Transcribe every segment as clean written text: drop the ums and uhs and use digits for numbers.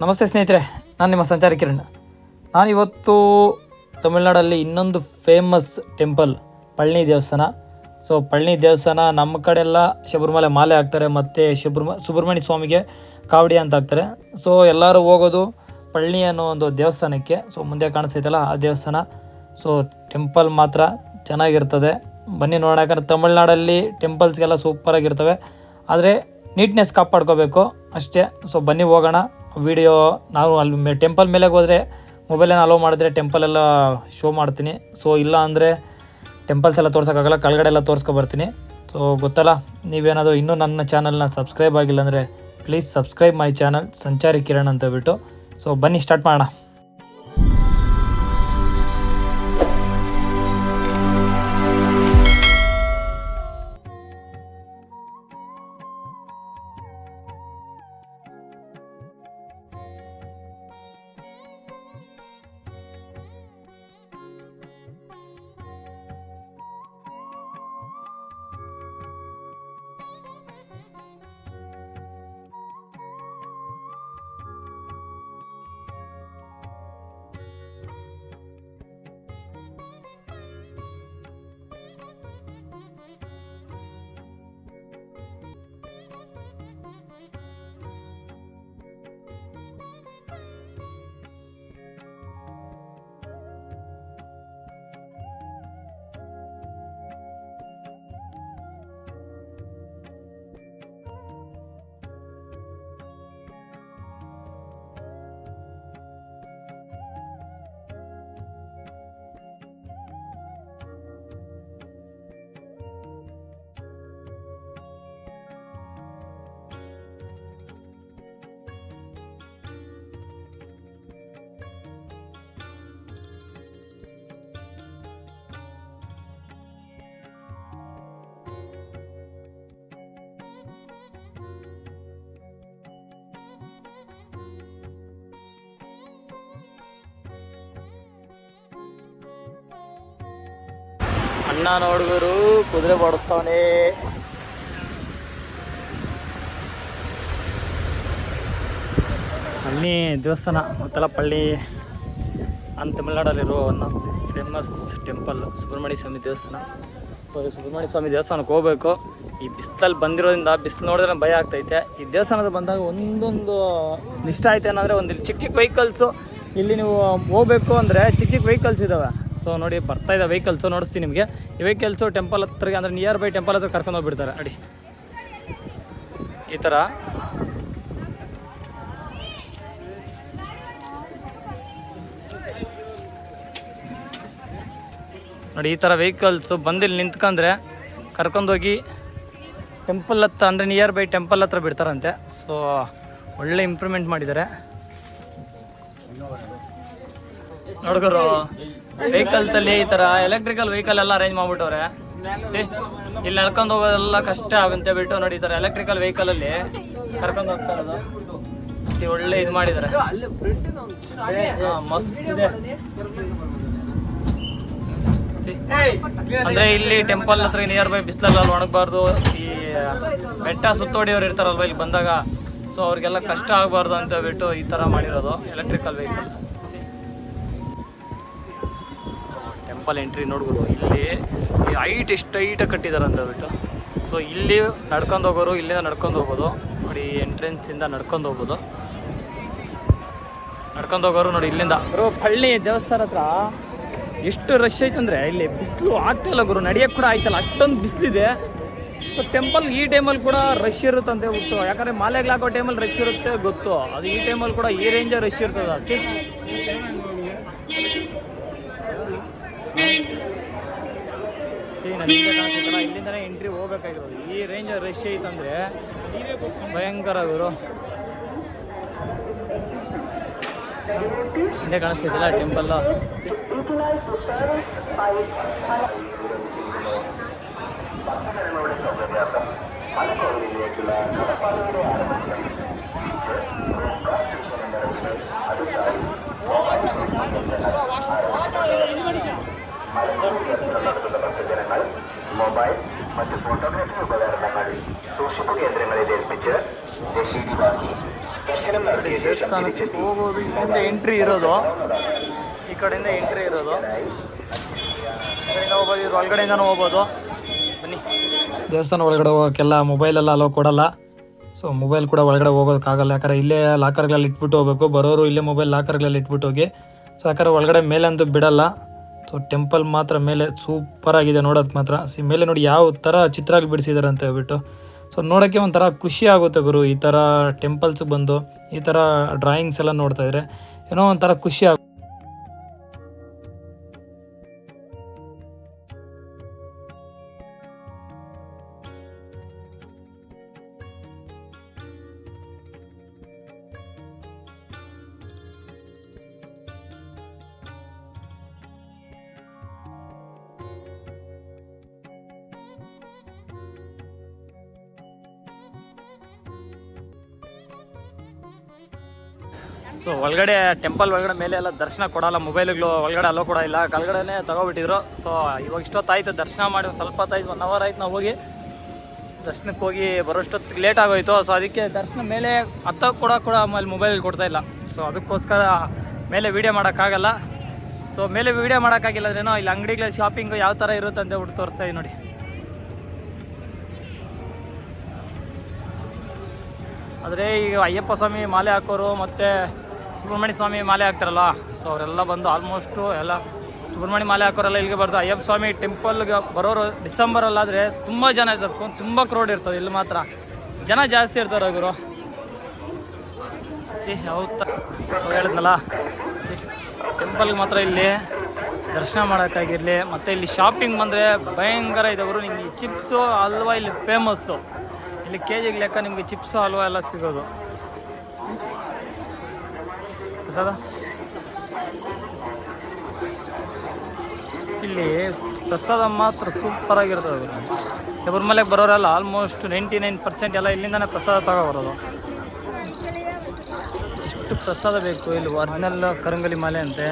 ನಮಸ್ತೆ ಸ್ನೇಹಿತರೆ, ನಾನು ನಿಮ್ಮ ಸಂಚಾರಿ ಕಿರಣ್. ನಾನಿವತ್ತು ತಮಿಳ್ನಾಡಲ್ಲಿ ಇನ್ನೊಂದು ಫೇಮಸ್ ಟೆಂಪಲ್ ಪಳನಿ ದೇವಸ್ಥಾನ. ಸೊ ಪಳನಿ ದೇವಸ್ಥಾನ ನಮ್ಮ ಕಡೆ ಎಲ್ಲ ಶಬರಿಮಲೆ ಮಾಲೆ ಹಾಕ್ತಾರೆ ಮತ್ತು ಸುಬ್ರಹ್ಮಣ್ಯ ಸ್ವಾಮಿಗೆ ಕಾವಡಿ ಅಂತ ಹಾಕ್ತಾರೆ. ಸೊ ಎಲ್ಲರೂ ಹೋಗೋದು ಪಳನಿ ಅನ್ನೋ ಒಂದು ದೇವಸ್ಥಾನಕ್ಕೆ. ಸೊ ಮುಂದೆ ಕಾಣಿಸ್ತೈತಲ್ಲ ಆ ದೇವಸ್ಥಾನ. ಸೊ ಟೆಂಪಲ್ ಮಾತ್ರ ಚೆನ್ನಾಗಿರ್ತದೆ, ಬನ್ನಿ ನೋಡೋಣ. ಯಾಕಂದರೆ ತಮಿಳ್ನಾಡಲ್ಲಿ ಟೆಂಪಲ್ಸ್ಗೆಲ್ಲ ಸೂಪರಾಗಿರ್ತವೆ, ಆದರೆ ನೀಟ್ನೆಸ್ ಕಾಪಾಡ್ಕೋಬೇಕು ಅಷ್ಟೇ. ಸೊ ಬನ್ನಿ ಹೋಗೋಣ. ವಿಡಿಯೋ ನಾವು ಅಲ್ಲಿ ಟೆಂಪಲ್ ಮೇಲೆ ಹೋದರೆ ಮೊಬೈಲೇನು ಅಲೋ ಮಾಡಿದ್ರೆ ಟೆಂಪಲ್ ಎಲ್ಲ ಶೋ ಮಾಡ್ತೀನಿ. ಸೊ ಇಲ್ಲ ಅಂದರೆ ಟೆಂಪಲ್ಸ್ ಎಲ್ಲ ತೋರ್ಸೋಕ್ಕಾಗಲ್ಲ, ಕೆಳಗಡೆ ಎಲ್ಲ ತೋರಿಸ್ಕೊಬರ್ತೀನಿ. ಸೊ ಗೊತ್ತಲ್ಲ, ನೀವೇನಾದರೂ ಇನ್ನೂ ನನ್ನ ಚಾನಲ್ನ ಸಬ್ಸ್ಕ್ರೈಬ್ ಆಗಿಲ್ಲ ಅಂದರೆ ಪ್ಲೀಸ್ ಸಬ್ಸ್ಕ್ರೈಬ್ ಮೈ ಚಾನಲ್ ಸಂಚಾರಿ ಕಿರಣ್ ಅಂತ ಬಿಟ್ಟು. ಸೊ ಬನ್ನಿ ಸ್ಟಾರ್ಟ್ ಮಾಡೋಣ. ಅಣ್ಣ ನೋಡಿದ್ರು ಕುದುರೆ ಬಡಿಸ್ತಾವನೆ. ಪಳನಿ ದೇವಸ್ಥಾನ ಗೊತ್ತಲ್ಲ, ಪಳನಿ ಅಂತ ತಮಿಳ್ನಾಡಲ್ಲಿರೋ one of the famous temple Subramanya Swamy ದೇವಸ್ಥಾನ. ಸೊ ಈ ಸುಬ್ರಹ್ಮಣ್ಯ ಸ್ವಾಮಿ ದೇವಸ್ಥಾನಕ್ಕೆ ಹೋಗಬೇಕು. ಈ ಬಿಸಿಲಲ್ಲಿ ಬಂದಿರೋದ್ರಿಂದ ಬಿಸಿಲು ನೋಡಿದ್ರೆ ಭಯ ಆಗ್ತೈತೆ. ಈ ದೇವಸ್ಥಾನದ ಬಂದಾಗ ಒಂದೊಂದು ಇಷ್ಟ ಆಯ್ತು ಏನಂದರೆ, ಒಂದು ಚಿಕ್ಕ ಚಿಕ್ಕ ವೆಹಿಕಲ್ಸು ಇಲ್ಲಿ ನೀವು ಹೋಗಬೇಕು ಅಂದರೆ ಚಿಕ್ಕ ಚಿಕ್ಕ ವೆಹಿಕಲ್ಸ್ ಇದ್ದಾವೆ. ಸೊ ನೋಡಿ ಬರ್ತಾ ಇದೆ ವೆಹಿಕಲ್ಸು, ನೋಡಿಸ್ತೀನಿ ನಿಮಗೆ. ಈ ವೆಹಿಕಲ್ಸು ಟೆಂಪಲ್ ಹತ್ರಗೆ ಅಂದರೆ ನಿಯರ್ ಬೈ ಟೆಂಪಲ್ ಹತ್ರ ಕರ್ಕೊಂಡು ಹೋಗ್ಬಿಡ್ತಾರೆ. ನೋಡಿ ಈ ಥರ ನೋಡಿ, ಈ ಥರ ವೆಹಿಕಲ್ಸು ಬಂದಿಲ್ಲಿ ನಿಂತ್ಕೊಂಡ್ರೆ ಕರ್ಕೊಂಡೋಗಿ ಟೆಂಪಲ್ ಹತ್ರ ಅಂದರೆ ನಿಯರ್ ಬೈ ಟೆಂಪಲ್ ಹತ್ರ ಬಿಡ್ತಾರಂತೆ. ಸೊ ಒಳ್ಳೆ ಇಂಪ್ರೂವ್ಮೆಂಟ್ ಮಾಡಿದ್ದಾರೆ ನೋಡ್ಗರು. ವೆಹಿಕಲ್ಸಲ್ಲಿ ಈ ಥರ ಎಲೆಕ್ಟ್ರಿಕಲ್ ವೆಹಿಕಲ್ ಎಲ್ಲ ಅರೇಂಜ್ ಮಾಡಿಬಿಟ್ಟವ್ರೆ. ಇಲ್ಲಿ ನಡ್ಕೊಂಡು ಹೋಗೋದೆಲ್ಲ ಕಷ್ಟ ಅಂತ ಬಿಟ್ಟು ನೋಡಿ ಈ ಥರ ಎಲೆಕ್ಟ್ರಿಕಲ್ ವೆಹಿಕಲಲ್ಲಿ ಕರ್ಕೊಂಡು ಹೋಗ್ತಾ ಇರೋದು. ಒಳ್ಳೆ ಇದು ಮಾಡಿದ್ದಾರೆ, ಮಸ್ತ್ ಇದೆ. ಅಂದರೆ ಇಲ್ಲಿ ಟೆಂಪಲ್ ಹತ್ರ ನಿಯರ್ ಬೈ ಬಿಸಿಲಲ್ಲಿ ಒಣಗಬಾರ್ದು. ಈ ಬೆಟ್ಟ ಸುತ್ತೋಡಿಯವ್ರು ಇರ್ತಾರಲ್ವ ಇಲ್ಲಿ ಬಂದಾಗ, ಸೊ ಅವ್ರಿಗೆಲ್ಲ ಕಷ್ಟ ಆಗಬಾರ್ದು ಅಂತ ಬಿಟ್ಟು ಈ ಥರ ಮಾಡಿರೋದು ಎಲೆಕ್ಟ್ರಿಕಲ್ ವೆಹಿಕಲ್. ಟೆಂಪಲ್ ಎಂಟ್ರಿ ನೋಡ್ಬೋದು, ಇಲ್ಲಿ ಈ ಹೈಟ್ ಎಷ್ಟು ಹೈಟಾಗಿ ಕಟ್ಟಿದ್ದಾರೆ ಅಂತ ಬಿಟ್ಟು. ಸೊ ಇಲ್ಲಿ ನಡ್ಕೊಂಡು ಹೋಗೋರು ಇಲ್ಲಿಂದ ನಡ್ಕೊಂಡು ಹೋಗೋದು ನೋಡಿ, ಎಂಟ್ರೆನ್ಸಿಂದ ನಡ್ಕೊಂಡು ಹೋಗೋದು. ನಡ್ಕೊಂಡು ಹೋಗೋರು ನೋಡಿ ಇಲ್ಲಿಂದ. ಪಳನಿ ದೇವಸ್ಥಾನ ಹತ್ರ ಎಷ್ಟು ರಶ್ ಐತಂದರೆ ಇಲ್ಲಿ ಬಿಸಿಲು ಆಗ್ತಾಯಿಲ್ಲ ಗುರು, ನಡೆಯೋಕ್ಕೆ ಕೂಡ ಆಯ್ತಲ್ಲ, ಅಷ್ಟೊಂದು ಬಿಸಿಲಿದೆ. ಸೊ ಟೆಂಪಲ್ ಈ ಟೈಮಲ್ಲಿ ಕೂಡ ರಶ್ ಇರುತ್ತೆ ಅಂತ ಹೇಳ್ಬಿಟ್ಟು, ಯಾಕಂದರೆ ಮಾಲೆಗಳಾಗೋ ಟೈಮಲ್ಲಿ ರಶ್ ಇರುತ್ತೆ ಗೊತ್ತು, ಅದು ಈ ಟೈಮಲ್ಲಿ ಕೂಡ ಈ ರೇಂಜ್ ರಶ್ ಇರ್ತದೆ. ನನಗೆ ಕಾಣಿಸ್ತಲ್ಲ, ಇಲ್ಲಿಂದನೇ ಎಂಟ್ರಿ ಹೋಗ್ಬೇಕಾಗಿರೋದು. ಈ ರೇಂಜ್ ರಶ್ ಐತಂದರೆ ಭಯಂಕರ ಗುರು. ಹಿಂದೆ ಕಾಣಿಸ್ತೈತಲ್ಲ ಟೆಂಪಲ್ಲು. ಮೊಬೈಲ್ ಮತ್ತು ಫೋಟೋಗ್ರಫಿ ಉಪಕರಣಗಳು ಸೂಕ್ಷ್ಮ ಕೇಂದ್ರങ്ങളിൽ ഏൽപ്പിച്ച് രസീതി വാങ്ങി ദർശനം നടത്തിയ ದೇವಸ್ಥಾನಕ್ಕೆ ಹೋಗೋದು ಇಲ್ಲಿಂದ ಎಂಟ್ರಿ ಇರೋದು, ಈ ಕಡೆಯಿಂದ ಎಂಟ್ರಿ ಇರೋದು, ಈ ಕಡೆಯಿಂದ ಹೋಗ್ಬೋದು, ಇದ್ರ ಒಳಗಡೆಯಿಂದನೂ ಹೋಗ್ಬೋದು. ಬನ್ನಿ. ದೇವಸ್ಥಾನ ಒಳಗಡೆ ಹೋಗೋಕ್ಕೆಲ್ಲ ಮೊಬೈಲೆಲ್ಲ ಅಲೋ ಕೊಡಲ್ಲ. ಸೊ ಮೊಬೈಲ್ ಕೂಡ ಒಳಗಡೆ ಹೋಗೋದಕ್ಕಾಗಲ್ಲ, ಯಾಕಂದರೆ ಇಲ್ಲೇ ಲಾಕರ್ಗಳಲ್ಲಿ ಇಟ್ಬಿಟ್ಟು ಹೋಗಬೇಕು. ಬರೋರು ಇಲ್ಲೇ ಮೊಬೈಲ್ ಲಾಕರ್ಗಳಲ್ಲಿ ಇಟ್ಬಿಟ್ಟು ಹೋಗಿ. ಸೊ ಯಾಕಂದರೆ ಒಳಗಡೆ ಮೇಲೆ ಅಂತೂ ಬಿಡಲ್ಲ. ಸೊ ಟೆಂಪಲ್ ಮಾತ್ರ ಮೇಲೆ ಸೂಪರಾಗಿದೆ ನೋಡೋದಕ್ಕೆ ಮಾತ್ರ. ಮೇಲೆ ನೋಡಿ ಯಾವ ಥರ ಚಿತ್ರ ಬಿಡಿಸಿದ್ದಾರೆ ಅಂತ ಹೇಳ್ಬಿಟ್ಟು. ಸೊ ನೋಡೋಕ್ಕೆ ಒಂಥರ ಖುಷಿ ಆಗುತ್ತೆ ಗುರು, ಈ ಥರ ಟೆಂಪಲ್ಸ್ ಬಂದು ಈ ಥರ ಡ್ರಾಯಿಂಗ್ಸ್ ಎಲ್ಲ ನೋಡ್ತಾಯಿದ್ರೆ ಏನೋ ಒಂಥರ ಖುಷಿ ಆಗುತ್ತೆ. ಸೊ ಒಳಗಡೆ ಟೆಂಪಲ್ ಒಳಗಡೆ ಮೇಲೆ ಎಲ್ಲ ದರ್ಶನ ಕೊಡಲ್ಲ, ಮೊಬೈಲ್ಗಳು ಒಳಗಡೆ ಅಲ್ಲೋ ಕೂಡ ಇಲ್ಲ, ಕೆಳಗಡೆನೇ ತಗೋಬಿಟ್ಟಿದ್ರು. ಸೊ ಇವಾಗ ಇಷ್ಟೊತ್ತಾಯಿತು ದರ್ಶನ ಮಾಡಿ, ಒಂದು ಸ್ವಲ್ಪ ಹೊತ್ತಾಯ್ತು, 1 hour ಆಯ್ತು ನಾವು ಹೋಗಿ ದರ್ಶನಕ್ಕೆ ಹೋಗಿ ಬರೋಷ್ಟೊತ್ತಿಗೆ ಲೇಟ್ ಆಗೋಯ್ತು. ಸೊ ಅದಕ್ಕೆ ದರ್ಶನ ಮೇಲೆ ಹತ್ತ ಕೂಡ ಆಮೇಲೆ ಮೊಬೈಲ್ ಕೊಡ್ತಾಯಿಲ್ಲ. ಸೊ ಅದಕ್ಕೋಸ್ಕರ ಮೇಲೆ ವೀಡಿಯೋ ಮಾಡೋಕ್ಕಾಗಲ್ಲ. ಸೊ ಮೇಲೆ ವೀಡಿಯೋ ಮಾಡೋಕ್ಕಾಗಿಲ್ಲ ಅಂದ್ರೇನೋ ಇಲ್ಲಿ ಅಂಗಡಿಗಳ ಶಾಪಿಂಗು ಯಾವ ಥರ ಇರುತ್ತೆ ಅಂತ ಹೇಳ್ಬಿಟ್ಟು ತೋರಿಸ್ತಾಯಿ ನೋಡಿ. ಆದರೆ ಈಗ ಅಯ್ಯಪ್ಪ ಸ್ವಾಮಿ ಮಾಲೆ ಹಾಕೋರು ಮತ್ತು ಸುಬ್ರಹ್ಮಣ್ಯ ಸ್ವಾಮಿ ಮಾಲೆ ಹಾಕ್ತಾರಲ್ಲ, ಸೊ ಅವರೆಲ್ಲ ಬಂದು ಆಲ್ಮೋಸ್ಟು ಎಲ್ಲ ಸುಬ್ರಹ್ಮಣ್ಯ ಮಾಲೆ ಹಾಕೋರೆಲ್ಲ ಇಲ್ಲಿಗೆ ಬರ್ದು ಅಯ್ಯಪ್ಪ ಸ್ವಾಮಿ ಟೆಂಪಲ್ಗೆ ಬರೋರು ಡಿಸೆಂಬರಲ್ಲಾದರೆ ತುಂಬ ಜನ ಇರ್ತಾರೆ, ತುಂಬ ಕ್ರೌಡ್ ಇರ್ತದೆ. ಇಲ್ಲಿ ಮಾತ್ರ ಜನ ಜಾಸ್ತಿ ಇರ್ತಾರೆ ಗುರು. ಯಾವತ್ತ ಹೇಳಿದ್ನಲ್ಲ, ಟೆಂಪಲ್ಗೆ ಮಾತ್ರ ಇಲ್ಲಿ ದರ್ಶನ ಮಾಡೋಕ್ಕಾಗಿರಲಿ, ಮತ್ತು ಇಲ್ಲಿ ಶಾಪಿಂಗ್ ಬಂದರೆ ಭಯಂಕರ ಇದೆ ಗುರು. ನಿಮಗೆ ಚಿಪ್ಸು ಹಲ್ವಾ ಇಲ್ಲಿ ಫೇಮಸ್ಸು. ಇಲ್ಲಿ ಕೆ ಜಿಗೆ ಲೆಕ್ಕ ನಿಮಗೆ ಚಿಪ್ಸು ಹಲ್ವಾ ಎಲ್ಲ ಸಿಗೋದು. ಪ್ರಸಾದ ಇಲ್ಲಿ ಪ್ರಸಾದ ಮಾತ್ರ ಸೂಪರಾಗಿರ್ತದೆ. ಶಬರಿಮಲೆಗೆ ಬರೋರೆಲ್ಲ ಆಲ್ಮೋಸ್ಟ್ 99% ಎಲ್ಲ ಇಲ್ಲಿಂದನೇ ಪ್ರಸಾದ ತಗೊಬರೋದು. ಎಷ್ಟು ಪ್ರಸಾದ ಬೇಕು ಇಲ್ಲಿ. ಒರಿಜಿನಲ್ ಕರಂಗಲಿ ಮಾಲೆ ಅಂತೆ,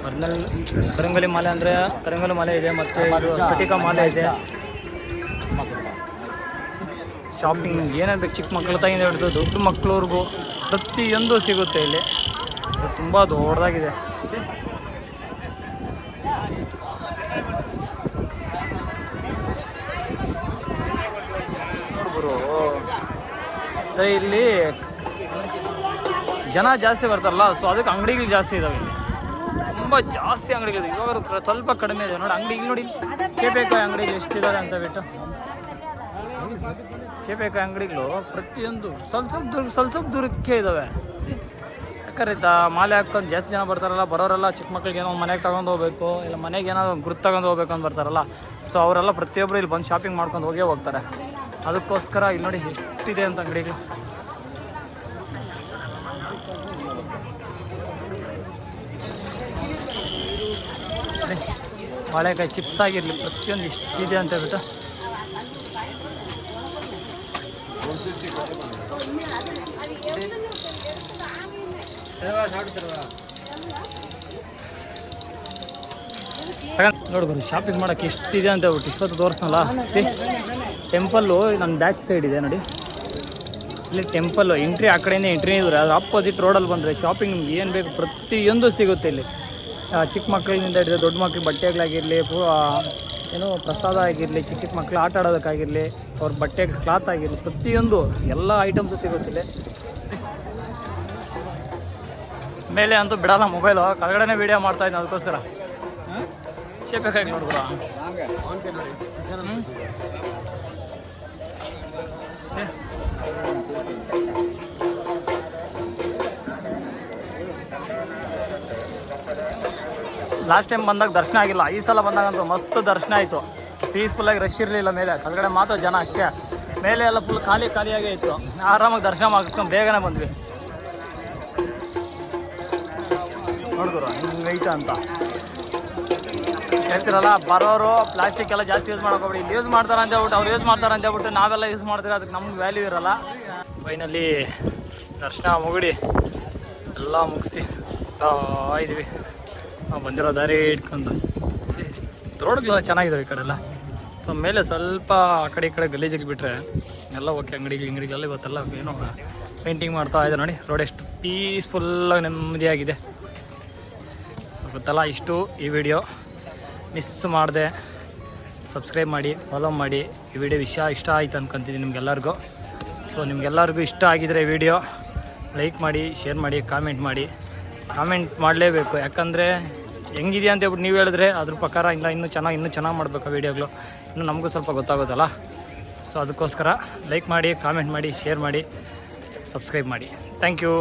ಒರಿಜಿನಲ್ ಕರಂಗಲಿ ಮಾಲೆ ಅಂದರೆ ಕರಂಗಲಿ ಮಾಲೆ ಇದೆ, ಮತ್ತು ಇದು ಸ್ಫಟಿಕ ಮಾಲೆ ಇದೆ. ಶಾಪಿಂಗ್ ಏನೇನು ಬೇಕು, ಚಿಕ್ಕ ಮಕ್ಕಳ ತಾಗಿಂದ ಹಿಡಿದು ದೊಡ್ಡ ಮಕ್ಕಳವ್ರಿಗೂ ಪ್ರತಿಯೊಂದು ಸಿಗುತ್ತೆ ಇಲ್ಲಿ. ತುಂಬ ದೊಡ್ಡದಾಗಿದೆ. ನೋಡ್ಬರು ಇಲ್ಲಿ ಜನ ಜಾಸ್ತಿ ಬರ್ತಾರಲ್ಲ, ಸೊ ಅದಕ್ಕೆ ಅಂಗಡಿಗಳು ಜಾಸ್ತಿ ಇದಾವೆ ಇಲ್ಲಿ, ತುಂಬ ಜಾಸ್ತಿ ಅಂಗಡಿಗಳಿದೆ. ಇವಾಗ ಸ್ವಲ್ಪ ಕಡಿಮೆ ಇದೆ ನೋಡಿ ಅಂಗಡಿ. ಇಲ್ಲಿ ನೋಡಿ ಚೇಪೆಕಾಯಿ ಅಂಗಡಿಗಳು ಎಷ್ಟಿದ್ದಾರೆ ಅಂತ ಬಿಟ್ಟು, ಚೇಪೆಕಾಯಿ ಅಂಗಡಿಗಳು ಪ್ರತಿಯೊಂದು ಸ್ವಲ್ಪ ದೂರಕ್ಕೆ ಇದ್ದಾವೆ. ಯಾಕಂದ್ರೆ ಮಾಲೆ ಹಾಕೊಂಡು ಜಾಸ್ತಿ ಜನ ಬರ್ತಾರಲ್ಲ, ಬರೋರೆಲ್ಲ ಚಿಕ್ಕ ಮಕ್ಳಿಗೆ ಏನೋ ಮನೆಗೆ ತಗೊಂಡು ಹೋಗ್ಬೇಕು, ಇಲ್ಲ ಮನೆಗೆ ಏನೋ ಗುರುತು ತಗೊಂಡು ಹೋಗ್ಬೇಕು ಅಂತ ಬರ್ತಾರಲ್ಲ. ಸೊ ಅವರೆಲ್ಲ ಪ್ರತಿಯೊಬ್ಬರು ಇಲ್ಲಿ ಬಂದು ಶಾಪಿಂಗ್ ಮಾಡ್ಕೊಂಡು ಹೋಗೇ ಹೋಗ್ತಾರೆ. ಅದಕ್ಕೋಸ್ಕರ ಇಲ್ಲಿ ನೋಡಿ ಎಷ್ಟಿದೆ ಅಂತ ಅಂಗಡಿಗಳು. ಬಾಳೆಕಾಯಿ ಚಿಪ್ಸ್ ಆಗಿರಲಿ ಪ್ರತಿಯೊಂದು ಇಷ್ಟಿದೆ ಅಂತ ಹೇಳ್ಬಿಟ್ಟು. ನೋಡ್ಬೋದು ಶಾಪಿಂಗ್ ಮಾಡೋಕ್ಕೆ ಎಷ್ಟಿದೆ ಅಂತ ಹೇಳ್ಬಿಟ್ಟು ಇಷ್ಟೊತ್ತು ತೋರಿಸ್ನಲ್ಲ. ಟೆಂಪಲ್ಲು ನನ್ನ ಬ್ಯಾಕ್ ಸೈಡ್ ಇದೆ ನೋಡಿ, ಇಲ್ಲಿ ಟೆಂಪಲ್ಲು ಎಂಟ್ರಿ ಆ ಕಡೆಯಿಂದ ಎಂಟ್ರಿ ಇದ್ರೆ ಅದು ಅಪೋಸಿಟ್ ರೋಡಲ್ಲಿ ಬಂದರೆ ಶಾಪಿಂಗ್ ನಿಮ್ಗೆ ಏನು ಬೇಕು ಪ್ರತಿಯೊಂದು ಸಿಗುತ್ತೆ ಇಲ್ಲಿ. ಚಿಕ್ಕ ಮಕ್ಕಳಿಂದ ಹಿಡಿದು ದೊಡ್ಡ ಮಕ್ಳಿಗೆ ಬಟ್ಟೆಗಳಾಗಿರಲಿ, ಏನೋ ಪ್ರಸಾದ ಆಗಿರಲಿ, ಚಿಕ್ಕ ಮಕ್ಕಳು ಆಟ ಆಡೋದಕ್ಕಾಗಿರಲಿ, ಅವ್ರ ಬಟ್ಟೆ ಕ್ಲಾತ್ ಆಗಿರಲಿ, ಪ್ರತಿಯೊಂದು ಎಲ್ಲ ಐಟಮ್ಸು ಸಿಗುತ್ತಿಲ್ಲ. ಮೇಲೆ ಅಂತೂ ಬಿಡಲ್ಲ ಮೊಬೈಲು, ಕೆಳಗಡೆನೇ ವೀಡಿಯೋ ಮಾಡ್ತಾಯಿದ್ದೀನಿ ಅದಕ್ಕೋಸ್ಕರ. ಚೇಪೆಕಾಯಿ ನೋಡಿದ್ರ ಲಾಸ್ಟ್ ಟೈಮ್ ಬಂದಾಗ ದರ್ಶನ ಆಗಿಲ್ಲ, ಈ ಸಲ ಬಂದಾಗಂತೂ ಮಸ್ತ್ ದರ್ಶನ ಆಯಿತು. ಪೀಸ್ಫುಲ್ಲಾಗಿ ರಶ್ ಇರಲಿಲ್ಲ ಮೇಲೆ, ಕೆಳಗಡೆ ಮಾತ್ರ ಜನ ಅಷ್ಟೇ. ಮೇಲೆ ಎಲ್ಲ ಫುಲ್ ಖಾಲಿಯಾಗೇ ಇತ್ತು. ಆರಾಮಾಗಿ ದರ್ಶನ ಮಾಡ್ಕೊಂಡು ಬೇಗನೆ ಬಂದ್ವಿ. ನೋಡಿದ್ರು ಹಿಂಗೈತೆ ಅಂತ ಹೇಳ್ತಿರಲ್ಲ, ಬರೋರು ಪ್ಲಾಸ್ಟಿಕ್ ಎಲ್ಲ ಜಾಸ್ತಿ ಯೂಸ್ ಮಾಡೋಕೋಬಿಡಿ. ಇಲ್ಲಿ ಯೂಸ್ ಮಾಡ್ತಾರೆ ಅಂತ ಹೇಳ್ಬಿಟ್ಟು ಅವ್ರು ಯೂಸ್ ಮಾಡ್ತಾರೆ ಅಂತ ಹೇಳ್ಬಿಟ್ಟು ನಾವೆಲ್ಲ ಯೂಸ್ ಮಾಡ್ತೀವಿ, ಅದಕ್ಕೆ ನಮ್ಗೆ ವ್ಯಾಲ್ಯೂ ಇರೋಲ್ಲ. ಫೈನಲ್ಲಿ ದರ್ಶನ ಮುಗಿಡಿ ಎಲ್ಲ ಮುಗಿಸಿ ಇದ್ದೀವಿ. ನಾವು ಬಂದಿರೋ ದಾರಿ ಇಟ್ಕೊಂಡು ರೋಡ್ಗಳೆಲ್ಲ ಚೆನ್ನಾಗಿದ್ದಾವೆ ಈ ಕಡೆ ಎಲ್ಲ. ಸೊ ಮೇಲೆ ಸ್ವಲ್ಪ ಆ ಕಡೆ ಈ ಕಡೆ ಗಲೀಜಿಗೆ ಬಿಟ್ಟರೆ ಎಲ್ಲ ಓಕೆ. ಅಂಗಡಿಗಳೆಲ್ಲ ಇವತ್ತೆಲ್ಲ ಏನೋ ಪೇಂಟಿಂಗ್ ಮಾಡ್ತಾ ಇದೆ ನೋಡಿ. ರೋಡ್ ಎಷ್ಟು ಪೀಸ್ಫುಲ್ಲಾಗಿ ನೆಮ್ಮದಿಯಾಗಿದೆ ಗೊತ್ತಲ್ಲ. ಇಷ್ಟು ಈ ವಿಡಿಯೋ ಮಿಸ್ ಮಾಡಿದೆ. ಸಬ್ಸ್ಕ್ರೈಬ್ ಮಾಡಿ, ಫಾಲೋ ಮಾಡಿ. ಈ ವಿಡಿಯೋ ಇಷ್ಟ ಆಯ್ತು ಅನ್ಕೊತೀನಿ ನಿಮ್ಗೆಲ್ಲರಿಗೂ. ಸೊ ನಿಮ್ಗೆಲ್ಲರಿಗೂ ಇಷ್ಟ ಆಗಿದರೆ ವಿಡಿಯೋ ಲೈಕ್ ಮಾಡಿ, ಶೇರ್ ಮಾಡಿ, ಕಾಮೆಂಟ್ ಮಾಡಿ. ಕಾಮೆಂಟ್ ಮಾಡಲೇಬೇಕು, ಯಾಕಂದರೆ ಹೆಂಗಿದೆಯಾ ಅಂತ ಹೇಳ್ಬಿಟ್ಟು ನೀವು ಹೇಳಿದ್ರೆ ಅದ್ರ ಪ್ರಕಾರ ಇನ್ನೂ ಚೆನ್ನಾಗಿ ಮಾಡಬೇಕು ವೀಡಿಯೋಗಳು. ಇನ್ನೂ ನಮಗೂ ಸ್ವಲ್ಪ ಗೊತ್ತಾಗೋದಲ್ಲ. ಸೊ ಅದಕ್ಕೋಸ್ಕರ ಲೈಕ್ ಮಾಡಿ, ಕಾಮೆಂಟ್ ಮಾಡಿ, ಶೇರ್ ಮಾಡಿ, ಸಬ್ಸ್ಕ್ರೈಬ್ ಮಾಡಿ. Thank you.